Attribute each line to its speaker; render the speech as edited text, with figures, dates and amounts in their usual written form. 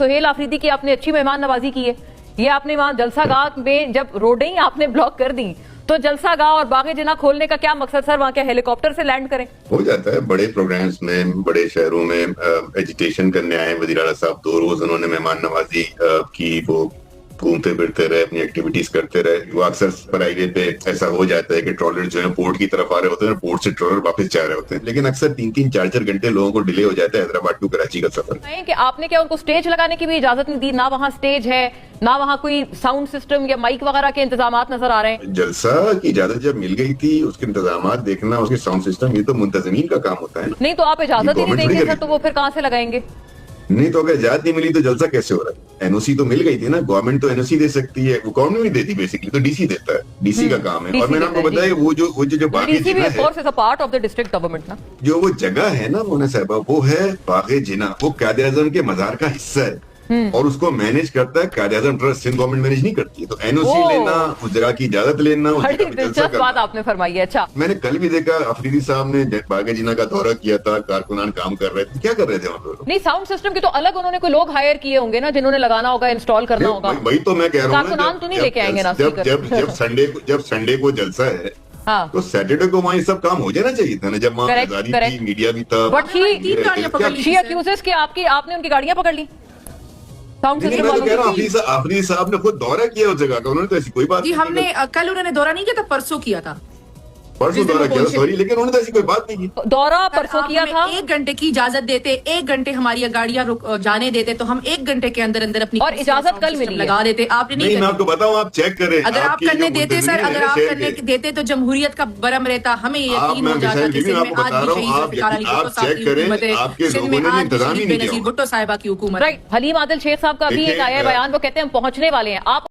Speaker 1: सुहेल आफरीदी की आपने अच्छी मेहमान नवाजी की है। ये आपने वहां जलसा गाह में जब रोडें ही आपने ब्लॉक कर दी, तो जलसा गाह और बागे जिना खोलने का क्या मकसद सर? वहां क्या हेलीकॉप्टर से लैंड करें?
Speaker 2: हो जाता है बड़े प्रोग्राम्स में, बड़े शहरों में एजुटेशन करने आए वज़ीर आला साहब, 2 रोज उन्होंने मेहमान नवाजी की, वो घूमते फिरते रहे, अपनी एक्टिविटीज करते रहे। वो अक्सर पर हाईवे पे ऐसा हो जाता है कि ट्रॉलर जो है पोर्ट की तरफ आ रहे होते हैं, पोर्ट से ट्रॉलर वापस जा रहे होते हैं, लेकिन अक्सर 3-3, 4-4 घंटे लोगों को डिले हो जाता है हैदराबाद टू कराची का सफर।
Speaker 1: कि आपने क्या उनको स्टेज लगाने की भी इजाजत नहीं दी? ना वहां स्टेज है, ना वहां कोई साउंड सिस्टम या माइक वगैरह के इंतजाम नजर आ रहे हैं।
Speaker 2: जलसा की इजाजत जब मिल गई थी, उसके इंतजाम देखना, उसके साउंड सिस्टम, ये तो मुंतजमीन का काम होता है ना।
Speaker 1: नहीं तो आप इजाजत ही नहीं देंगे सर, तो वो फिर कहां से लगाएंगे?
Speaker 2: नहीं तो अगर इजाजत नहीं मिली तो जलसा कैसे हो रहा है? एनओसी तो मिल गई थी ना, गवर्नमेंट तो एनओसी दे सकती है, वो गवर्नमेंट नहीं देती, बेसिकली तो डीसी देता है, डीसी का काम है। और मैंने आपको बताया वो जो बागे जिना है,
Speaker 1: part of the district government ना,
Speaker 2: जो वो जगह है ना मोना साहबा, वो है बागे जिना, वो कायदे आज़म के मजार का हिस्सा है और उसको मैनेज करता है कायदे आज़म ट्रस्ट। सिंध गवर्नमेंट मैनेज नहीं करती है, तो एनओसी लेना, उस जगह की इजाजत लेना,
Speaker 1: दिलचस्प बात आपने फरमाई है। अच्छा,
Speaker 2: मैंने कल भी देखा अफरीदी साहब ने बागे जिना का दौरा किया था, कारकुनान काम कर रहे थे, क्या कर रहे थे वहाँ पे?
Speaker 1: नहीं, साउंड सिस्टम के तो अलग उन्होंने कोई लोग हायर किए होंगे ना, जिन्होंने लगाना होगा, इंस्टॉल करना होगा।
Speaker 2: वही तो मैं कह रहा हूँ,
Speaker 1: कारकुनान तो नहीं लेके आएंगे ना।
Speaker 2: जब संडे को जलसा है,
Speaker 1: हाँ,
Speaker 2: तो सैटरडे को वहाँ ये सब काम हो जाना चाहिए था ना, जब वहाँ आजादी थी, मीडिया भी था।
Speaker 1: बट शी एक्यूजेस कि आपने उनकी गाड़ियां पकड़ ली साउंड सिस्टम
Speaker 2: वालों की। आफरीदी साहब ने खुद दौरा किया उस जगह का, उन्होंने तो ऐसी कोई बात
Speaker 3: नहीं। हमने कल उन्होंने दौरा नहीं किया था, परसों किया था,
Speaker 2: परसों दौरा किया, सॉरी, लेकिन उन्होंने तो ऐसी कोई बात नहीं की।
Speaker 1: दौरा परसों किया था।
Speaker 3: 1 घंटे की इजाजत देते, 1 घंटे हमारी गाड़ियां जाने देते, तो हम 1 घंटे के अंदर अंदर अपनी
Speaker 1: और इजाजत कल मिली
Speaker 3: लगा देते। आपने नहीं,
Speaker 2: मैं आपको बताऊं, आप चेक करें,
Speaker 3: अगर आप करने देते सर, अगर आप करने देते तो जमहूरियत का बरम रहता, हमें यकीन हो जाता कि सिंध में आज भी शहीद ज़ुल्फ़िकार अली भुट्टो साहब की हुकूमत है, सिंध में आज भी शहीद बेनज़ीर भुट्टो साहिबा की हुकूमत है।
Speaker 1: हलीम आदिल शेख साहब का भी एक आया बयान, वो कहते हैं हम पहुंचने वाले हैं। आप